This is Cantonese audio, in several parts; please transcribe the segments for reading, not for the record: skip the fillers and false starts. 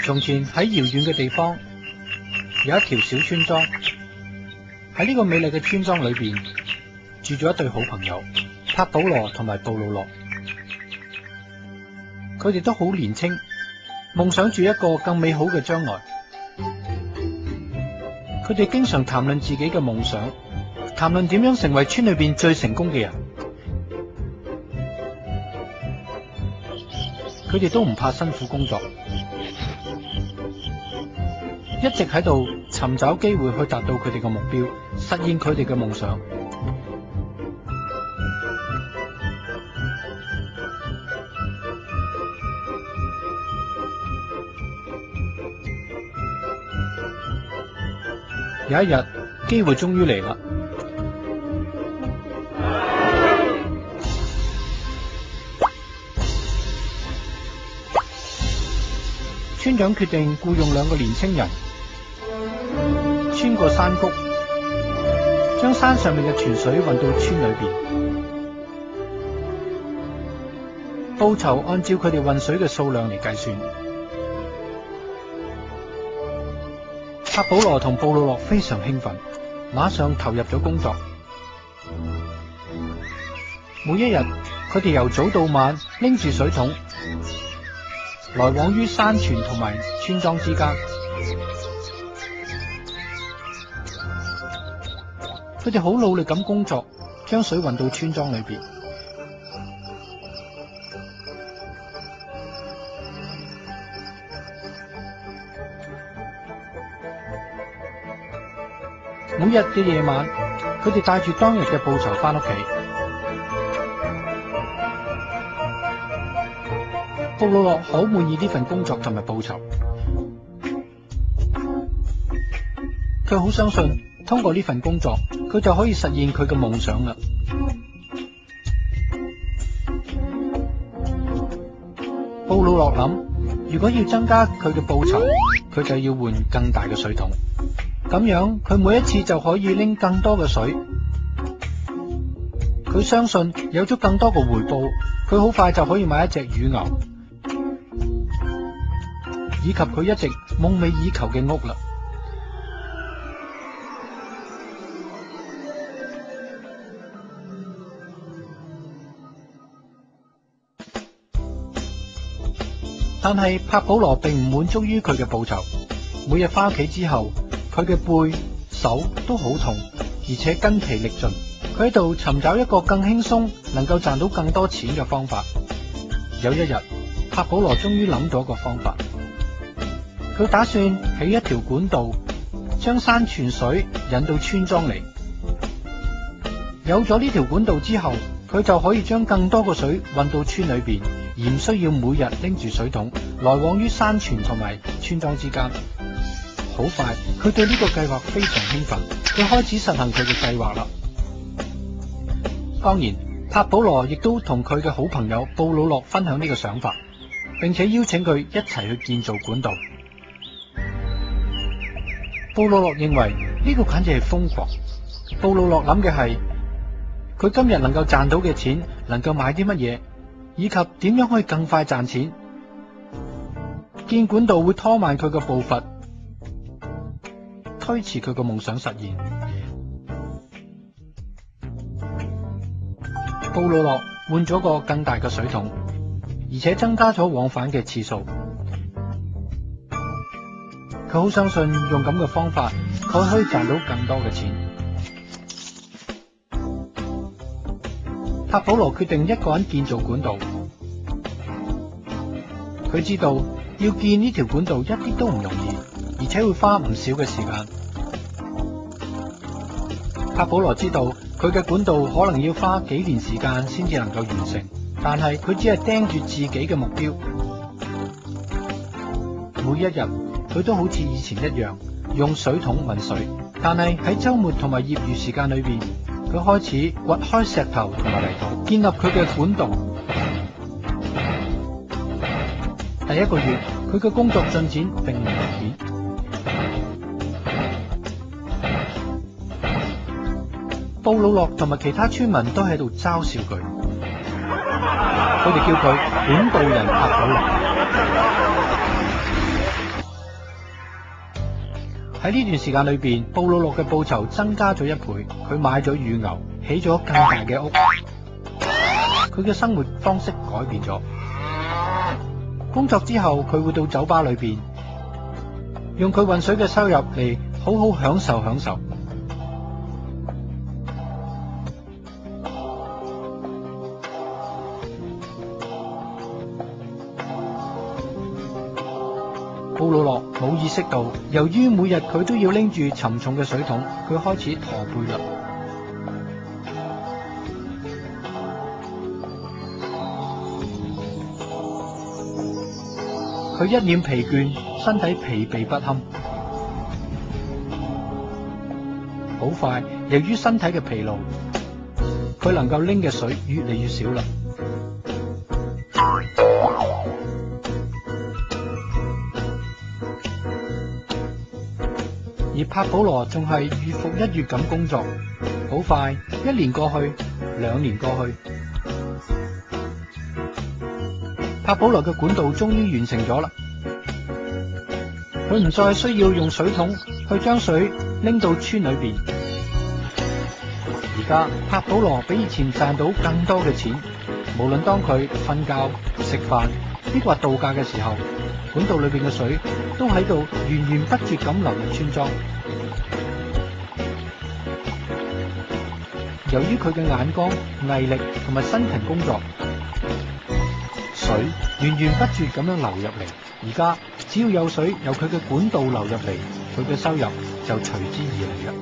從前喺遙遠嘅地方，有一條小村莊。喺呢個美麗嘅村莊裏邊，住咗一對好朋友，帕保羅同埋布魯諾。佢哋都好年輕，夢想住一個更美好嘅將來。佢哋經常談論自己嘅夢想，談論點樣成為村裏邊最成功嘅人。佢哋都唔怕辛苦工作，一直喺度尋找機會去達到佢哋嘅目標，實現佢哋嘅夢想。有一日，機會終於嚟啦。村長決定僱用2個年輕人，穿過山谷，將山上面嘅泉水運到村裏邊。報酬按照佢哋運水嘅數量嚟計算。帕保羅同布魯諾非常興奮，馬上投入咗工作。每一日，佢哋由早到晚拎住水桶，來往於山泉同埋村莊之間。佢哋好努力咁工作，將水運到村莊裏邊。每日嘅夜晚，佢哋帶住當日嘅報酬翻屋企。布魯諾好滿意呢份工作同埋報酬，佢好相信通過呢份工作，佢就可以實現佢嘅夢想啦。布魯諾諗，如果要增加佢嘅報酬，佢就要換更大嘅水桶。咁樣佢每一次就可以拎更多嘅水。佢相信有咗更多嘅回報，佢好快就可以買一隻乳牛，以及佢一直夢寐以求嘅屋啦。但係帕保羅並唔滿足於佢嘅報酬，每日翻屋企之後，佢嘅背、手都好痛，而且筋疲力盡。佢喺度尋找一個更輕鬆、能夠賺到更多錢嘅方法。有一日，帕保羅終於諗到一個方法，佢打算起一條管道，將山泉水引到村莊嚟。有咗呢條管道之後，佢就可以將更多嘅水運到村裏邊，而唔需要每日拎住水桶來往於山泉同埋村莊之間。好快，佢對呢個計劃非常興奮，佢開始實行佢嘅計劃啦。當然，帕保羅亦都同佢嘅好朋友布魯諾分享呢個想法，並且邀請佢一齊去建造管道。布魯諾認為呢個簡直係瘋狂。布魯諾諗嘅係，佢今日能夠賺到嘅錢能夠買啲乜嘢，以及點樣可以更快賺錢。建管道會拖慢佢嘅步伐，推遲佢個夢想實現。布魯諾換咗個更大嘅水桶，而且增加咗往返嘅次數。佢好相信用咁嘅方法，佢可以賺到更多嘅錢。帕保羅決定一個人建造管道。佢知道要建呢條管道一啲都唔容易，而且會花唔少嘅時間。帕保羅知道佢嘅管道可能要花幾年時間先至能夠完成，但係佢只係盯住自己嘅目標。每一日佢都好似以前一樣用水桶運水，但係喺周末同埋業餘時間裏邊，佢開始掘開石頭同埋泥土，建立佢嘅管道。第一個月，佢嘅工作進展並唔明顯。布魯諾同埋其他村民都喺度嘲笑佢，佢哋叫佢管道人帕保羅。喺呢段時間裏邊，布魯諾嘅報酬增加咗1倍，佢買咗乳牛，起咗更大嘅屋，佢嘅生活方式改變咗。工作之後，佢會到酒吧裏邊，用佢運水嘅收入嚟好好享受享受。布魯諾冇意識到，由於每日佢都要拎住沉重嘅水桶，佢開始駝背啦。佢一臉疲倦，身體疲憊不堪。好快，由於身體嘅疲勞，佢能夠拎嘅水越嚟越少啦。而帕保羅仲係月復一月咁工作，好快1年過去，2年過去，帕保羅嘅管道終於完成咗啦。佢唔再需要用水桶去將水拎到村裏邊。而家帕保羅比以前賺到更多嘅錢，無論當佢瞓覺、食飯，抑或度假嘅時候，管道裏邊嘅水都喺度源源不絕咁流入村莊。由於佢嘅眼光、毅力同埋辛勤工作，水源源不絕咁樣流入嚟。而家只要有水由佢嘅管道流入嚟，佢嘅收入就隨之而嚟啦。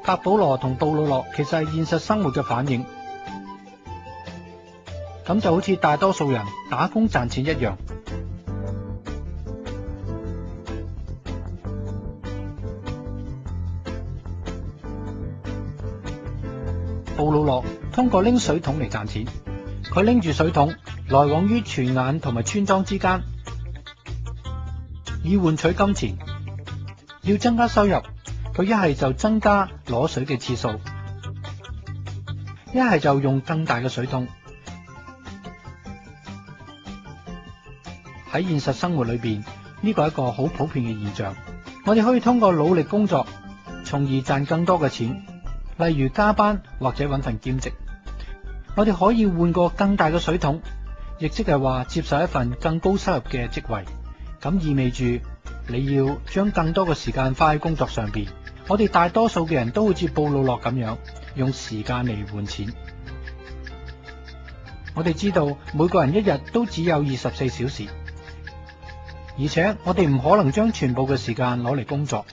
帕保羅同布魯諾其實係現實生活嘅反應，咁就好似大多數人打工賺錢一樣。布魯諾通過拎水桶嚟賺錢，佢拎住水桶來往於泉眼同埋村莊之間，以換取金錢。要增加收入，佢一係就增加攞水嘅次數，一係就用更大嘅水桶。喺現實生活裏邊，呢個係一個好普遍嘅現象。我哋可以通過努力工作，從而賺更多嘅錢。例如加班或者搵份兼職，我哋可以換個更大嘅水桶，亦即係話接受一份更高收入嘅職位。咁意味住你要將更多嘅時間花喺工作上邊。我哋大多數嘅人都好似布魯諾咁樣，用時間嚟換錢。我哋知道每個人一日都只有24小時，而且我哋唔可能將全部嘅時間攞嚟工作。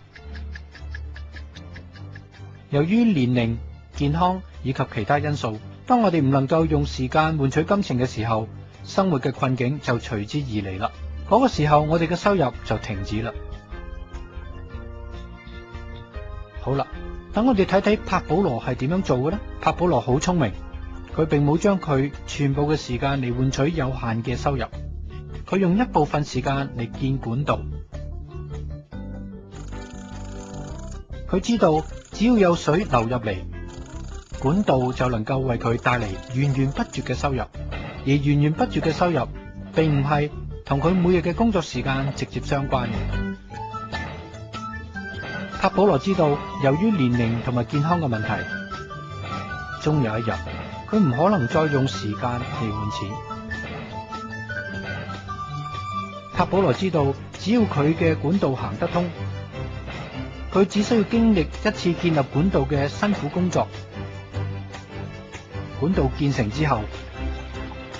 由於年齡、健康以及其他因素，當我哋唔能夠用時間換取金錢嘅時候，生活嘅困境就隨之而嚟啦。嗰個時候，我哋嘅收入就停止啦。好啦，等我哋睇睇帕保羅係點樣做嘅呢？帕保羅好聰明，佢並冇將佢全部嘅時間嚟換取有限嘅收入，佢用一部分時間嚟建管道。佢知道只要有水流入嚟，管道就能夠為佢帶嚟源源不絕嘅收入。而源源不絕嘅收入並唔係同佢每日嘅工作時間直接相關嘅。帕保羅知道，由於年齡同埋健康嘅問題，終有一日佢唔可能再用時間嚟換錢。帕保羅知道，只要佢嘅管道行得通，佢只需要經歷一次建立管道嘅辛苦工作。管道建成之後，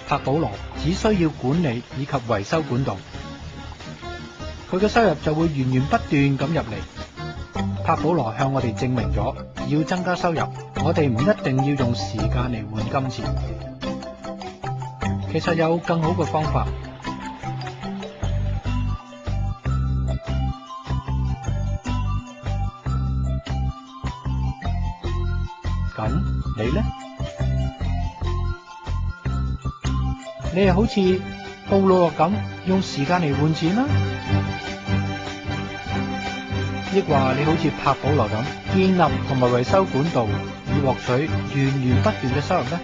帕保羅只需要管理以及維修管道，佢嘅收入就會源源不斷咁入嚟。帕保羅向我哋證明咗，要增加收入，我哋唔一定要用時間嚟換金錢。其實有更好嘅方法。咁你呢？你係好似布魯諾咁用時間嚟換錢啦，抑或你好似帕保羅咁建立同埋維修管道，以獲取源源不斷嘅收入呢？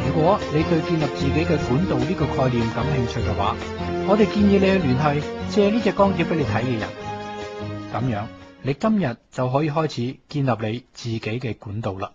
如果你對建立自己嘅管道呢個概念感興趣嘅話，我哋建議你去聯繫借呢隻光碟俾你睇嘅人，咁樣你今日就可以開始建立你自己嘅管道啦。